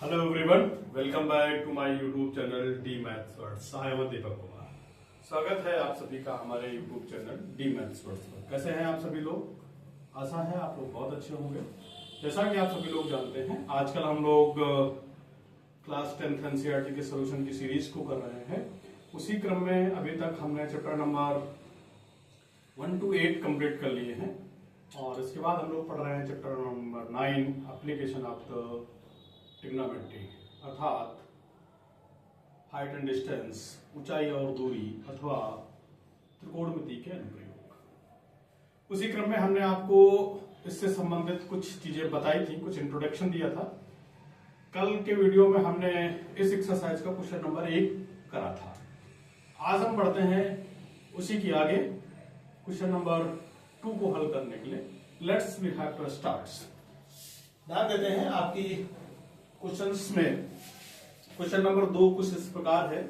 Hello everyone, welcome back to my YouTube channel the maths words. I am Deepak Kumar. स्वागत है आप सभी का हमारे YouTube channel the maths words पर। कैसे हैं आप सभी लोग? आशा है आप लोग बहुत अच्छे होंगे। जैसा कि आप सभी लोग जानते हैं, आजकल हम लोग क्लास 10th एनसीईआरटी के सोल्यूशन की सीरीज को कर रहे हैं। उसी क्रम में अभी तक हमने चैप्टर नंबर 1 to 8 कंप्लीट कर लिए हैं और इसके बाद हम लोग पढ़ रहे हैं chapter number 9 application of the trigonometry, अर्थात हाइट एंड डिस्टेंस, ऊंचाई और दूरी अथवा त्रिकोणमिति के अनुप्रयोग। उसी क्रम में हमने आपको इससे संबंधित कुछ चीजें बताई थी, कुछ इंट्रोडक्शन दिया था। कल के वीडियो में हमने इस एक्सरसाइज का क्वेश्चन नंबर 1 करा था। आज हम बढ़ते हैं उसी की आगे क्वेश्चन नंबर 2 को हल करने के लिए। Let's we have to start. ध्यान देते हैं आपकी क्वेश्चंस में। क्वेश्चन नंबर 2 कुछ इस प्रकार है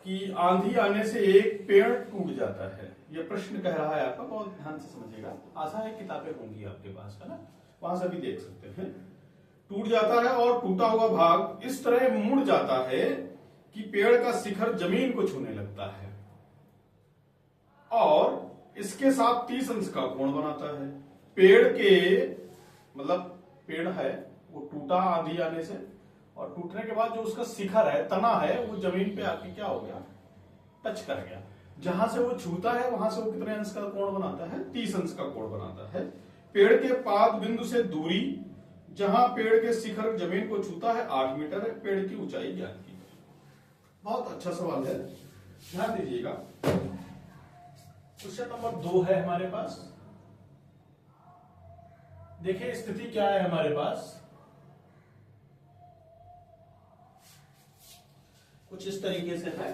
कि आंधी आने से एक पेड़ टूट जाता है। यह प्रश्न कह रहा है आपका, बहुत ध्यान से समझिएगा। आशा है किताबें होंगी आपके पास, है ना, वहां से भी देख सकते हैं। टूट जाता है और टूटा हुआ भाग इस तरह मुड़ जाता है कि पेड़ का शिखर जमीन को छूने लगता है और इसके साथ 30 अंश का कोण बनाता है। पेड़ के मतलब पेड़ है वो टूटा आंधी आने से, और टूटने के बाद जो उसका शिखर है, तना है, वो जमीन पे आके क्या हो गया, टच कर गया। जहां से वो छूता है वहां से वो कितने अंश का कोण बनाता है? 30 अंश का कोण बनाता है। पेड़ के पाद बिंदु से दूरी जहां पेड़ के शिखर जमीन को छूता है 8 मीटर है। पेड़ की ऊंचाई ज्ञात की। बहुत अच्छा सवाल है, ध्यान दीजिएगा। क्वेश्चन नंबर 2 है हमारे पास। देखिए स्थिति क्या है हमारे पास, कुछ इस तरीके से है।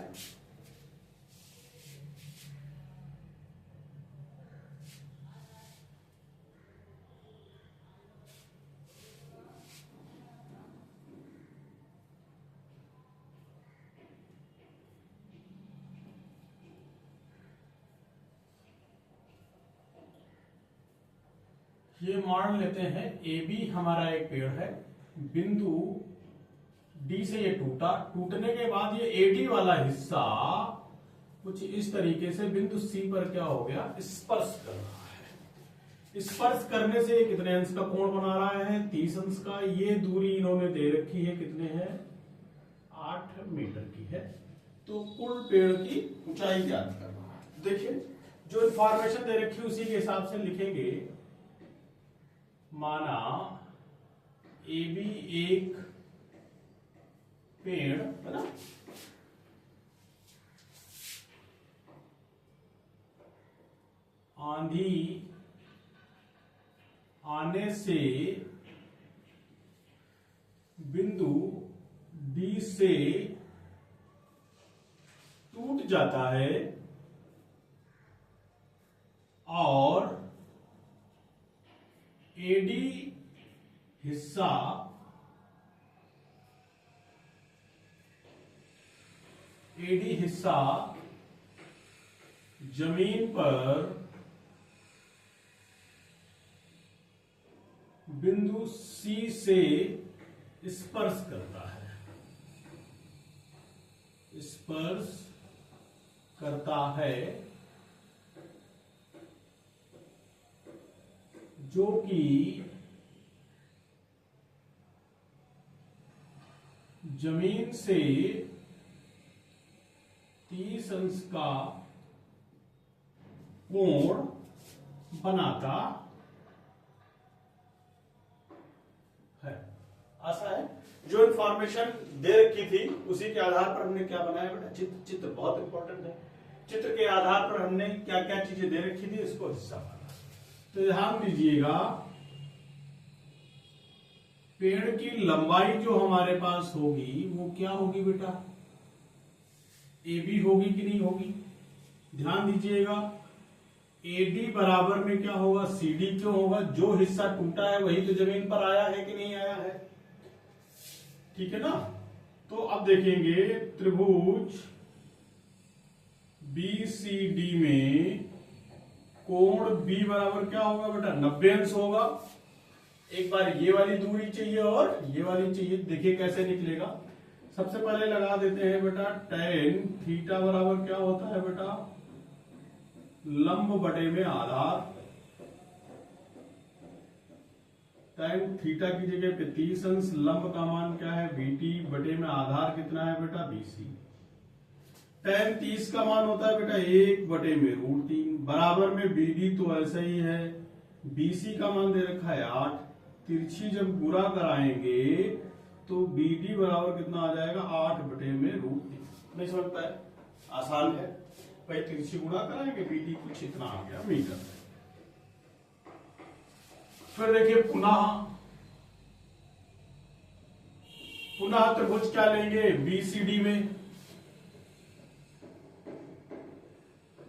ये मान लेते हैं ए बी हमारा एक पेड़ है, बिंदु डी से ये टूटा, टूटने के बाद ये एडी वाला हिस्सा कुछ इस तरीके से बिंदु सी पर क्या हो गया, स्पर्श कर रहा है। स्पर्श करने से कितने अंश का कोण बना रहा है? 30 अंश का। ये दूरी इन्होंने दे रखी है, कितने है? 8 मीटर की है। तो कुल पेड़ की ऊंचाई ज्ञात करना है। देखिए जो इंफॉर्मेशन दे रखी है उसी के हिसाब से लिखेंगे। माना ए बी एक पेड़ है ना, आंधी आने से बिंदु डी से टूट जाता है और एडी हिस्सा जमीन पर बिंदु सी से स्पर्श करता है, स्पर्श करता है, जो कि जमीन से 30 अंश का कोण बनाता है। आशा है जो इंफॉर्मेशन दे रखी थी उसी के आधार पर हमने क्या बनाया बेटा? चित्र बहुत इंपॉर्टेंट है। चित्र के आधार पर हमने क्या क्या चीजें दे रखी थी इसको हिस्सा बना। तो ध्यान दीजिएगा, पेड़ की लंबाई जो हमारे पास होगी वो क्या होगी बेटा? ए बी होगी कि नहीं होगी? ध्यान दीजिएगा, एडी बराबर में क्या होगा? C D. क्यों होगा? जो हिस्सा टूटा है वही तो जमीन पर आया है कि नहीं आया है? ठीक है ना। तो अब देखेंगे त्रिभुज बी सी डी में कोण बी बराबर क्या होगा बेटा? 90 अंश होगा। एक बार ये वाली दूरी चाहिए और ये वाली चाहिए। देखिए कैसे निकलेगा। सबसे पहले लगा देते हैं बेटा tan थीटा बराबर क्या होता है बेटा, लंब बटे में आधार। tan थीटा की जगह पे 30 अंश, लंब का मान क्या है BT बटे में आधार कितना है बेटा BC। tan 30 का मान होता है बेटा 1 बटे में √3, बराबर में BD तो ऐसा ही है, BC का मान दे रखा है 8। तिरछी जब गुणा कराएंगे तो BD बराबर कितना आ जाएगा 8 बटे में √3। नहीं समझ पाए, आसान है भाई, तिरछी गुणा कराएंगे BD कुछ इतना आ गया मीटर। फिर देखिए पुनः त्रिभुज क्या लेंगे BCD में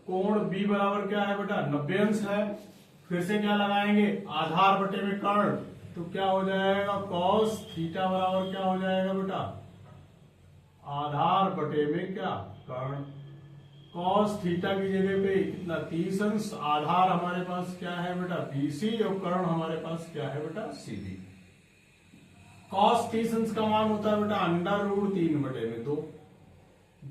कोण B बराबर क्या है बेटा 90 अंश है। फिर से क्या लगाएंगे आधार बटे में कर्ण, तो क्या हो जाएगा cos थीटा बराबर क्या हो जाएगा बेटा आधार बटे में क्या कर्ण। cos थीटा की जगह पे कितना 30 अंश, आधार हमारे पास क्या है बेटा BC और कर्ण हमारे पास क्या है बेटा CD। cos 30 अंश का मान होता है बेटा √3 बटे में 2।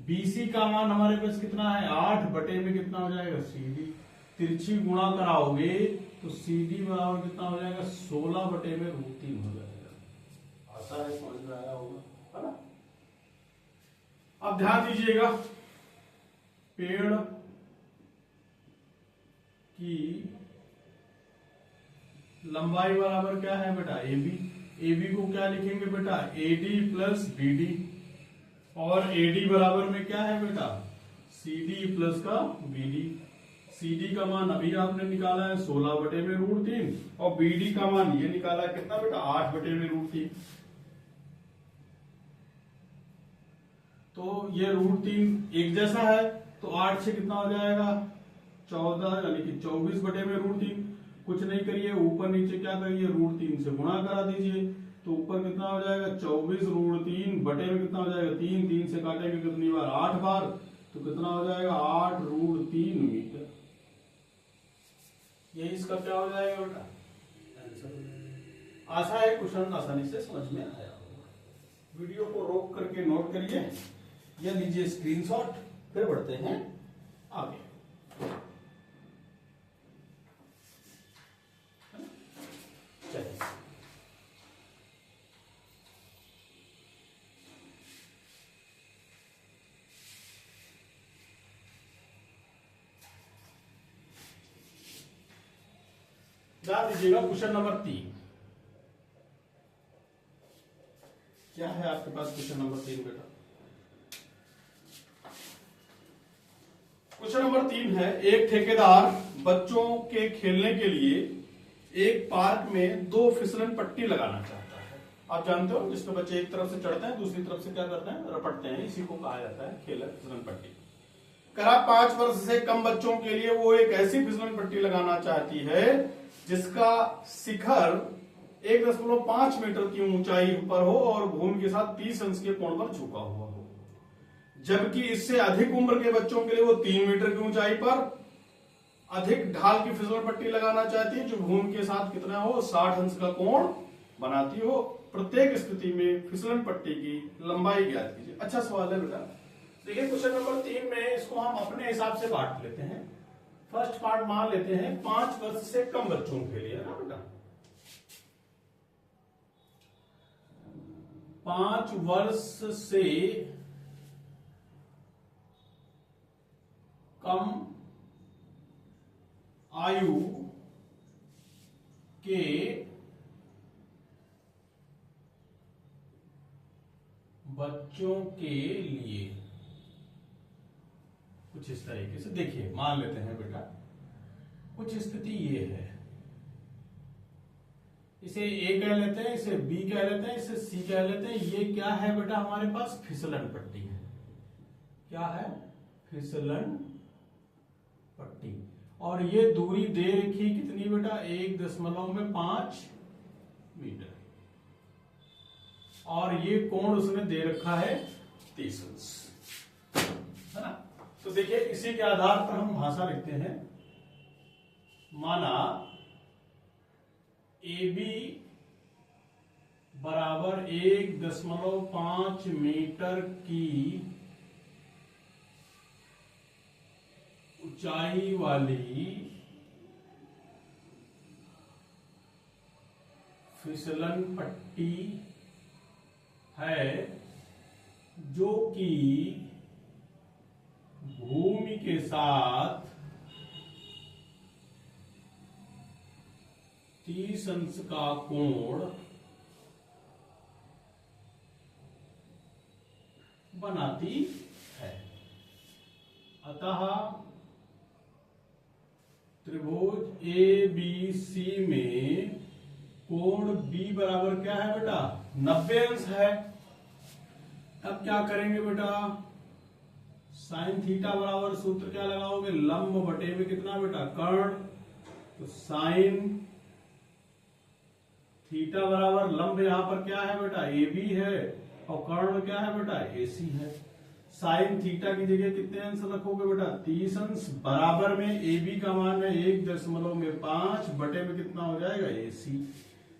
BC का मान हमारे पास कितना है 8 बटे में कितना हो जाएगा CD। तिरछी गुणा कराओगे तो CD बराबर कितना हो जाएगा 16 बटे में √3 हो जाएगा। आशा है समझ में आया होगा, है ना। अब ध्यान दीजिएगा, पेड़ की लंबाई बराबर क्या है बेटा AB को क्या लिखेंगे बेटा AD प्लस BD, और AD बराबर में क्या है बेटा CD प्लस का BD। CD का मान अभी आपने निकाला है 16 बटे में √3, और BD का मान ये निकाला है कितना बेटा 8 बटे में √3। तो ये √3 एक जैसा है, तो 8 से कितना हो जाएगा 14, यानी कि 24 बटे में √3। कुछ नहीं करिए, ऊपर नीचे क्या करिए √3 से गुणा करा दीजिए, तो ऊपर कितना हो जाएगा 24 √3 बटे में कितना हो जाएगा 3, 3 से काटेंगे कितनी बार 8 बार, तो कितना हो जाएगा 8 √3 मीटर। ये इसका क्या हो जाएगा बेटा आंसर। आशा है क्वेश्चन आसानी से समझ में आया होगा। वीडियो को रोक करके नोट करिए या लीजिए स्क्रीनशॉट, फिर बढ़ते हैं आगे। चलिए ध्यान दीजिएगा, क्वेश्चन नंबर 3 क्या है आपके पास। क्वेश्चन नंबर 3 बेटा, क्वेश्चन नंबर 3 है, एक ठेकेदार बच्चों के खेलने के लिए एक पार्क में 2 फिसलन पट्टी लगाना चाहता है। आप जानते हो जिसमें बच्चे एक तरफ से चढ़ते हैं दूसरी तरफ से क्या करते हैं रपटते हैं, इसी को कहा जाता है खेल फिसलन पट्टी। करीब 5 वर्ष से कम बच्चों के लिए वो एक ऐसी फिसलन पट्टी लगाना चाहती है जिसका शिखर 1.5 मीटर की ऊंचाई पर हो और भूमि के साथ 30 अंश के कोण पर झुका हुआ हो, जबकि इससे अधिक उम्र के बच्चों के लिए वो 3 मीटर की ऊंचाई पर अधिक ढाल की फिसलन पट्टी लगाना चाहती है जो भूमि के साथ कितना हो 60 अंश का कोण बनाती हो। प्रत्येक स्थिति में फिसलन पट्टी की लंबाई ज्ञात कीजिए। अच्छा सवाल है बेटा। देखिए क्वेश्चन नंबर 3 में इसको हम अपने हिसाब से बांट लेते हैं। फर्स्ट पार्ट मान लेते हैं 5 वर्ष से कम बच्चों के लिए, ना बेटा 5 वर्ष से कम आयु के बच्चों के लिए कुछ इस तरीके से देखिए मान लेते हैं बेटा, कुछ स्थिति ये है, इसे ए कह लेते हैं, इसे बी कह लेते हैं, इसे सी कह लेते हैं। ये क्या है बेटा हमारे पास फिसलन पट्टी है। क्या है फिसलन पट्टी, और ये दूरी दे रखी कितनी बेटा 1.5 मीटर, और ये कोण उसने दे रखा है 30 अंश, है ना। तो देखिए इसी के आधार पर हम भाषा लिखते हैं। माना AB बराबर 1.5 मीटर की ऊंचाई वाली फिसलन पट्टी है जो कि भूमि के साथ 30 अंश का कोण बनाती है। अतः त्रिभुज ABC में कोण B बराबर क्या है बेटा? 90 अंश है। अब क्या करेंगे बेटा? साइन थीटा बराबर सूत्र क्या लगाओगे? लंब बटे में कितना बेटा? कर्ण। तो साइन थीटा बराबर लंब यहां पर क्या है बेटा? AB है और कर्ण क्या है बेटा? AC है। साइन थीटा की जगह कितने अंश रखोगे बेटा? 30 अंश बराबर में AB का मान है 1.5 बटे में कितना हो जाएगा? AC।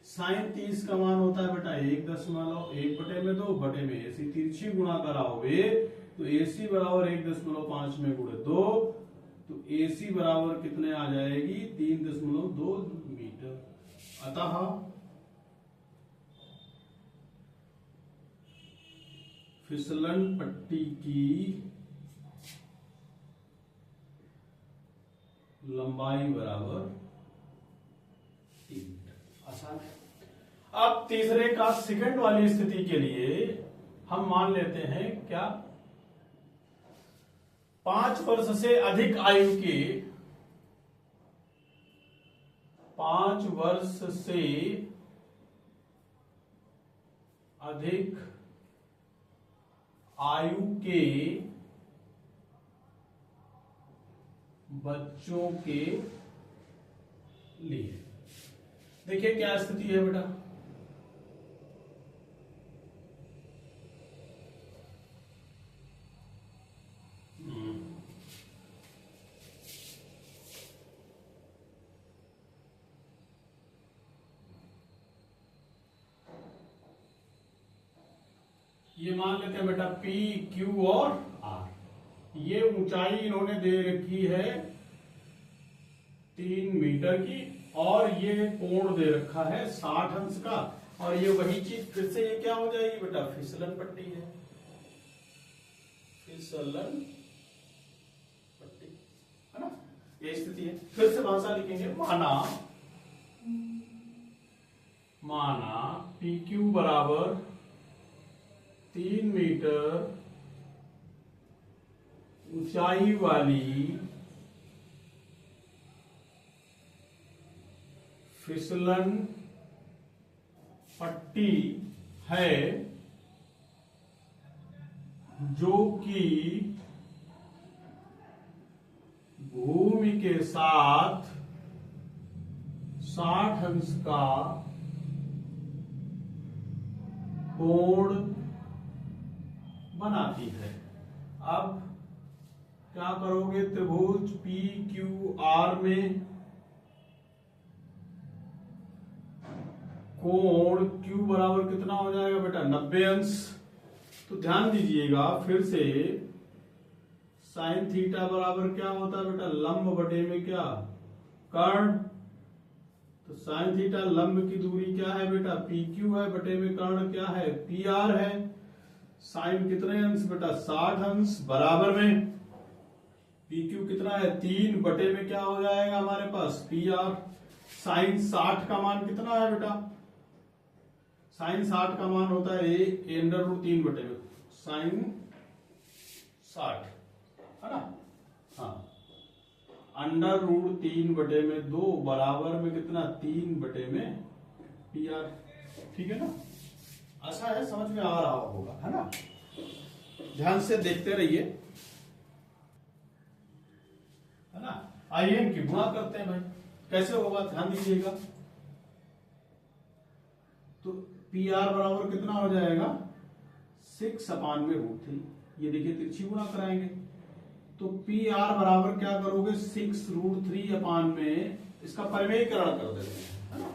साइन 30 का मान होता है बेटा 1 बटे में 2 बटे में AC। तिरछी गुणा कराओगे तो AC बराबर 1.5 में गुणे 2 तो AC बराबर कितने आ जाएगी? 3.2 मीटर। अतः फिसलन पट्टी की लंबाई बराबर 3 मीटर। आसान है। अब तीसरे का सेकंड वाली स्थिति के लिए हम मान लेते हैं क्या? 5 वर्ष से अधिक आयु के 5 वर्ष से अधिक आयु के बच्चों के लिए देखिए क्या स्थिति है बेटा? ये मान लेते हैं बेटा P, Q और R। ये ऊंचाई इन्होंने दे रखी है 3 मीटर की और ये कोण दे रखा है 60 अंश का। और ये वही चीज फिर से ये क्या हो जाएगी बेटा? फिसलन पट्टी है। फिसलन पट्टी है ना? ये स्थिति है। फिर से भाषा लिखेंगे। माना PQ बराबर 3 मीटर ऊंचाई वाली फिसलन पट्टी है जो कि भूमि के साथ 60 अंश का कोण बनाती है। अब क्या करोगे? त्रिभुज PQR में कोण Q बराबर कितना हो जाएगा बेटा? 90 अंश। तो ध्यान दीजिएगा फिर से साइन थीटा बराबर क्या होता है बेटा? लंब बटे में क्या? कर्ण। तो साइन थीटा लंब की दूरी क्या है बेटा? PQ है बटे में कर्ण क्या है? PR है। साइन कितने अंश बेटा? 60 अंश बराबर में PQ कितना है? 3 बटे में क्या हो जाएगा हमारे पास? PR। साइन 60 का मान कितना है बेटा? साइन 60 का मान होता है √3 बटे में। साइन 60 है ना? हाँ, √3 बटे में 2 बराबर में कितना? 3 बटे में PR। ठीक है ना? ऐसा है, समझ में आ रहा होगा है ना? ध्यान से देखते रहिए है ना? आइए इनकी गुणा करते हैं भाई। कैसे होगा ध्यान दीजिएगा। तो PR बराबर कितना हो जाएगा? 6/√3। ये देखिए तिरछी गुणा कराएंगे तो PR बराबर क्या करोगे? 6√3 में इसका परिमेयीकरण कर देते हैं है ना?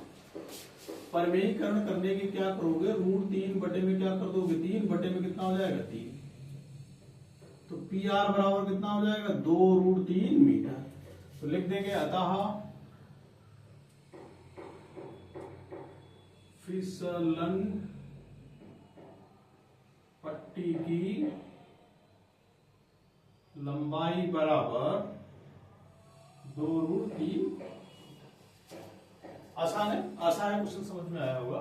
परिमेयीकरण करने के क्या करोगे, √3 में क्या कर दोगे, 3 में कितना हो जाएगा 3, तो PR बराबर कितना हो जाएगा 2√3 मीटर। तो लिख देंगे अतः फिसलन पट्टी की लंबाई बराबर 2√3। आसान है, आसान है, क्वेश्चन समझ में आया होगा।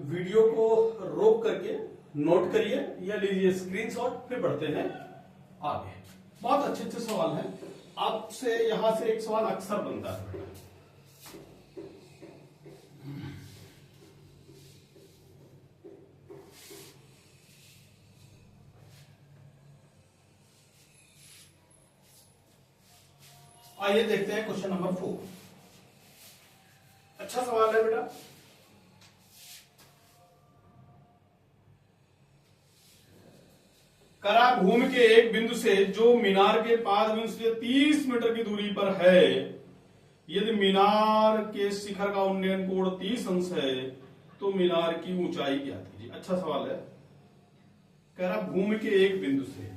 वीडियो को रोक करके नोट करिए या लीजिए स्क्रीनशॉट, फिर बढ़ते हैं आगे। बहुत अच्छे अच्छे सवाल हैं, आपसे यहां से एक सवाल अक्सर बनता है। आइए देखते हैं क्वेश्चन नंबर 4। अच्छा सवाल है बेटा। करा भूमि के एक बिंदु से जो मीनार के पाद बिंदु से 30 मीटर की दूरी पर है, यदि मीनार के शिखर का उन्नयन कोण 30 अंश है तो मीनार की ऊंचाई क्या कीजिए। अच्छा सवाल है। कह रहा भूमि के एक बिंदु से,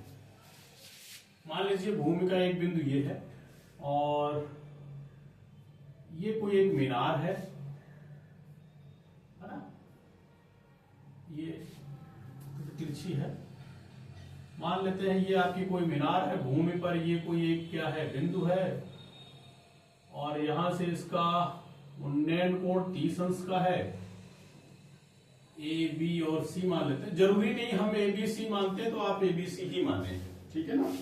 मान लीजिए भूमि का एक बिंदु ये है और ये कोई एक मीनार है ना, ये तिरछी है, मान लेते हैं ये आपकी कोई मीनार है, भूमि पर ये कोई एक क्या है बिंदु है और यहां से इसका उन्नयन कोण 30 अंश का है। ए बी और सी मान लेते हैं, जरूरी नहीं हम ए बी सी मानते हैं तो आप ए बी सी ही माने, ठीक है ना।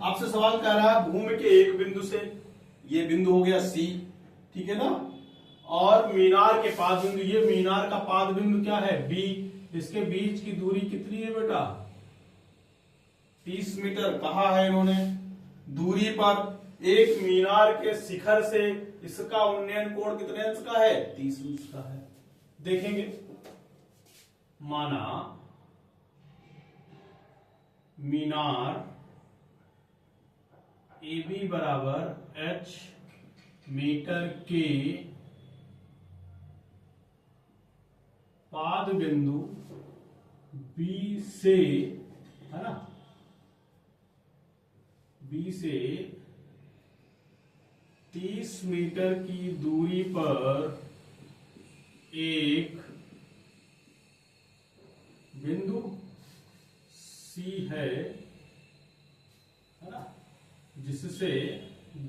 आपसे सवाल कर रहा है भूमि के एक बिंदु से, ये बिंदु हो गया सी, ठीक है ना, और मीनार के पाद बिंदु, ये मीनार का पाद बिंदु क्या है बी, इसके बीच की दूरी कितनी है बेटा 30 मीटर कहा है इन्होंने। दूरी पर एक मीनार के शिखर से इसका उन्नयन कोण कितने अंश का है 30 अंश का है। देखेंगे, माना मीनार ए बी बराबर h मीटर के पाद बिंदु B से, है ना, B से 30 मीटर की दूरी पर एक बिंदु C है ना, जिससे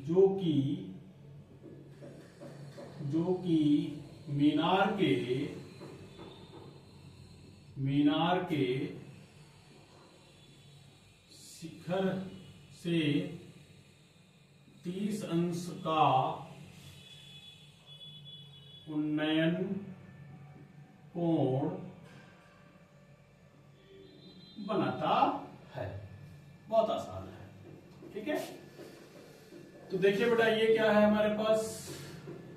जो कि मीनार के शिखर से 30 अंश का उन्नयन कोण बनाता है। बहुत आसान है, ठीक है। तो देखिए बेटा ये क्या है, हमारे पास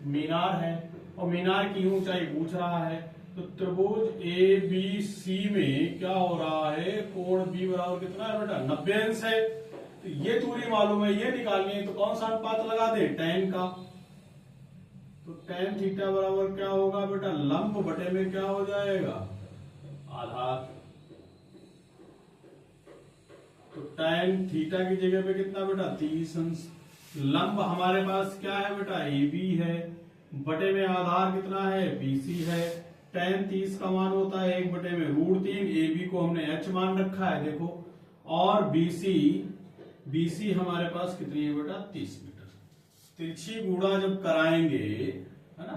मीनार है और मीनार की ऊंचाई पूछ रहा है, तो त्रिभुज ए बी सी में क्या हो रहा है, कोण बी बराबर कितना है बेटा 90 अंश है। तो ये दूरी मालूम है, ये निकालनी है, तो कौन सा अनुपात लगा दे tan का, तो tan थीटा बराबर क्या होगा बेटा लंब बटे में क्या हो जाएगा आधार। तो tan थीटा की जगह पे कितना बेटा 30 अंश। लंब हमारे पास क्या है बेटा ए बी है, बटे में आधार कितना है BC है। tan 30 का मान होता है 1 बटे में √3, ए बी को हमने h मान रखा है देखो, और BC हमारे पास कितनी है बेटा 30 मीटर। तिरछी गुणा जब कराएंगे, है ना,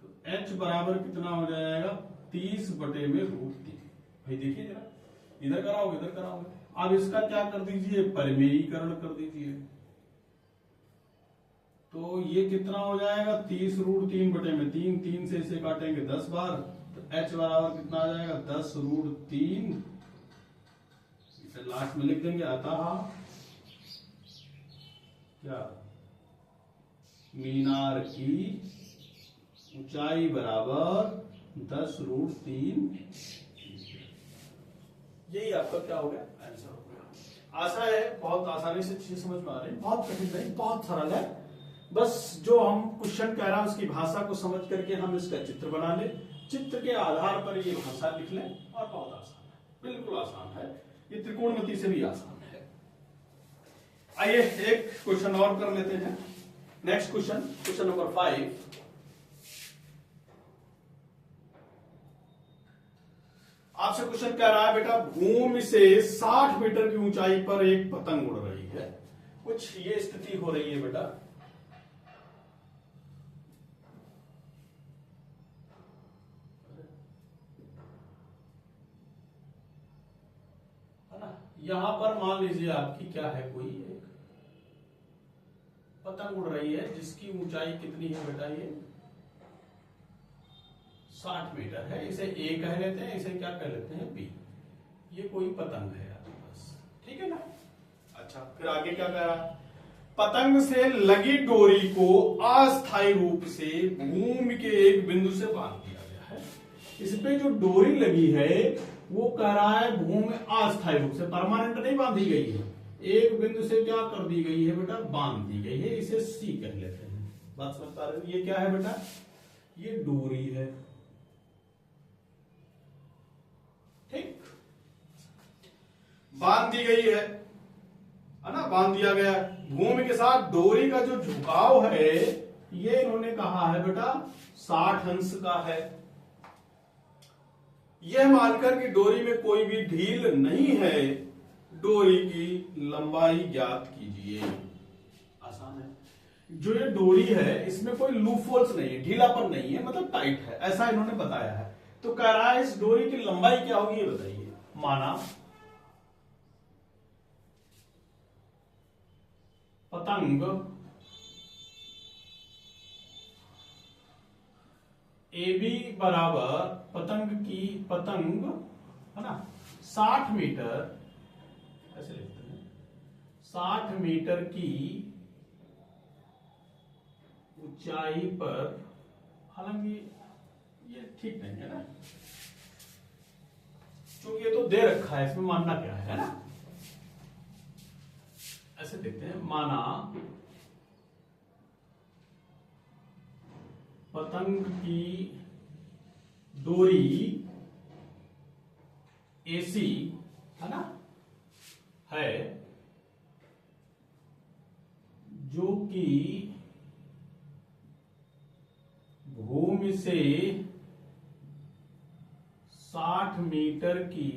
तो h बराबर कितना हो जाएगा 30 बटे में √3। भाई देखिए जरा, इधर कराओगे इधर कराओगे, अब इसका क्या कर दीजिए परिमेयीकरण कर दीजिए, तो ये कितना हो जाएगा 30 √3 बटे में 3 से इसे काटेंगे 10 बार, तो h बराबर कितना आ जाएगा 10 √3, इसे लास्ट में लिख देंगे। अतः क्या मीनार की ऊंचाई बराबर 10 √3, यही आपका क्या हो गया आंसर हो गया। आशा है बहुत आसानी से चीजें समझ में आ रही है, बहुत कठिन नहीं, बहुत सरल है। बस जो हम क्वेश्चन कह रहा है उसकी भाषा को समझ करके हम इसका चित्र बना ले, चित्र के आधार पर ये भाषा लिख लें और बहुत आसान है, बिल्कुल आसान है, ये त्रिकोणमिति से भी आसान है। आइए एक क्वेश्चन और कर लेते हैं। Next question, question number 5। आपसे क्वेश्चन कह रहा है बेटा, भूमि से 60 मीटर की ऊंचाई पर एक पतंग उड़ रही है, कुछ ये स्थिति हो रही है बेटा। है ना, यहां पर मान लीजिए आपकी क्या है, कोई एक पतंग उड़ रही है जिसकी ऊंचाई कितनी है बेटा, ये 60 मीटर है। इसे ए कह लेते हैं, इसे क्या कह लेते हैं, बी। ये कोई पतंग है आपके पास, ठीक है ना। अच्छा, फिर आगे क्या कह रहा, पतंग से लगी डोरी को अस्थायी रूप से भूमि के एक बिंदु से बांध दिया गया है। इस पे जो डोरी लगी है वो कह रहा है भूमि में अस्थायी रूप से, परमानेंट नहीं बांधी गई है, एक बिंदु से क्या कर दी गई है बेटा, बांध दी गई है। इसे सी कह लेते हैं। बात समझ पा रहे हो, ये क्या है बेटा, ये डोरी है, ठीक, बांध दी गई है ना, बांध दिया गया। भूमि के साथ डोरी का जो झुकाव है ये इन्होंने कहा है बेटा 60 अंश का है। यह मानकर कि डोरी में कोई भी ढील नहीं है, डोरी की लंबाई ज्ञात कीजिए। आसान है। जो ये डोरी है इसमें कोई लूप होल्स नहीं है, ढीलापन नहीं है, मतलब टाइट है, ऐसा इन्होंने बताया है। तो कह रहा है इस डोरी की लंबाई क्या होगी ये बताइए। माना पतंग AB बराबर पतंग है ना 60 मीटर, ऐसे लिखते हैं, 60 मीटर की ऊंचाई पर, हालांकि ये ठीक नहीं है ना, क्योंकि ये तो दे रखा है, इसमें मानना क्या है ना। ऐसे देखते हैं, माना पतंग की डोरी AC है ना है, जो कि भूमि से 60 मीटर की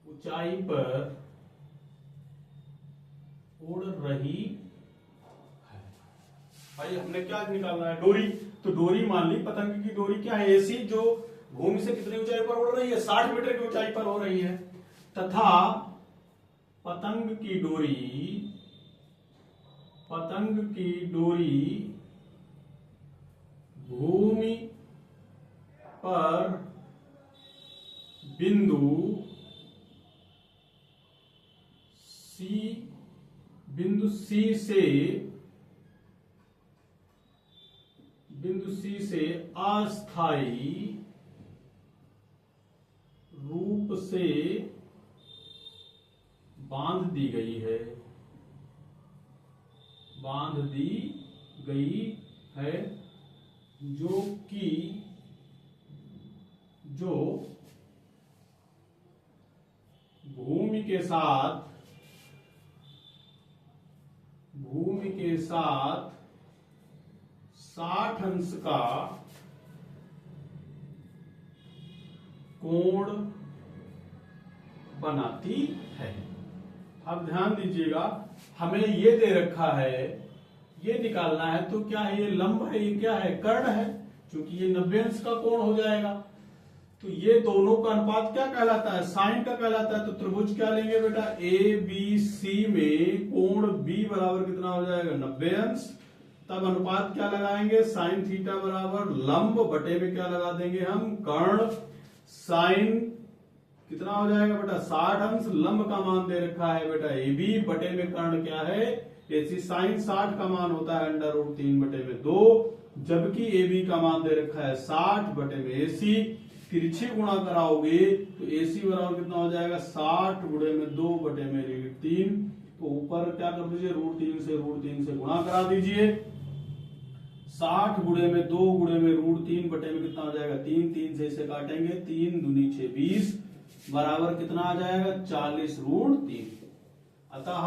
ऊंचाई पर उड़ रही है। भाई हमने क्या निकालना है, डोरी। तो डोरी मान ली, पतंग की डोरी क्या है, AC, जो भूमि से कितनी ऊंचाई पर उड़ रही है, 60 मीटर की ऊंचाई पर हो रही है, तथा पतंग की डोरी भूमि पर बिंदु C से अस्थायी रूप से बांध दी गई है, जो भूमि के साथ 60 अंश का कोण बनाती है। अब ध्यान दीजिएगा, हमें ये दे रखा है, ये निकालना है, तो क्या है, ये लंब है, ये क्या है, कर्ण है, क्योंकि ये 90 अंश का कोण हो जाएगा। तो ये दोनों का अनुपात क्या कहलाता है, साइन का कहलाता है। तो त्रिभुज क्या लेंगे बेटा, ABC में कोण B बराबर कितना हो जाएगा, 90 अंश। तब अनुपात क्या लगाएंगे, साइन थीटा बराबर लंब बटे में क्या लगा देंगे हम, कर्ण। साइन कितना हो जाएगा बेटा, 60 अंश। लंब का मान दे रखा है बेटा AB, बटे में कर्ण क्या है, AC। साइन 60 का मान होता है √3 बटे में 2, जबकि AB का मान दे रखा है 60 बटे में AC। तिरछे गुणा कराओगे तो AC बराबर कितना हो जाएगा 60 गुणे में 2 बटे में √3। तो ऊपर क्या कर दीजिए √3 से गुणा करा दीजिए। 60 गुणे में 2 गुणे में √3 बटे में कितना हो जाएगा 3 से इसे काटेंगे 3 दूनी 6 20 बराबर कितना आ जाएगा 40 √3। अतः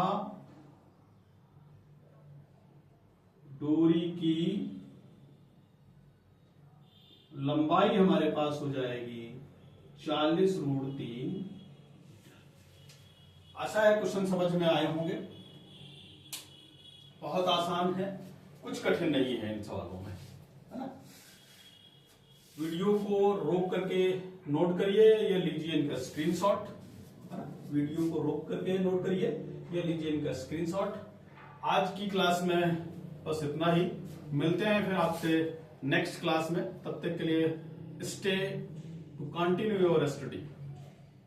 डोरी की लंबाई हमारे पास हो जाएगी 40 √3। आशा है क्वेश्चन समझ में आए होंगे। बहुत आसान है, कुछ कठिन नहीं है इन सवालों में, है ना। वीडियो को रोक करके नोट करिए या लीजिए इनका स्क्रीनशॉट, है ना। वीडियो को रोक करके नोट करिए या लीजिए इनका स्क्रीनशॉट। आज की क्लास में बस इतना ही। मिलते हैं फिर आपसे नेक्स्ट क्लास में। तब तक के लिए stay to continue your study.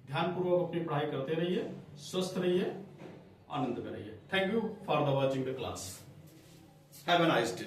ध्यानपूर्वक अपनी पढ़ाई करते रहिए, स्वस्थ रहिए, आनंद में रहिए। Thank you for the watching the class. Have a nice day.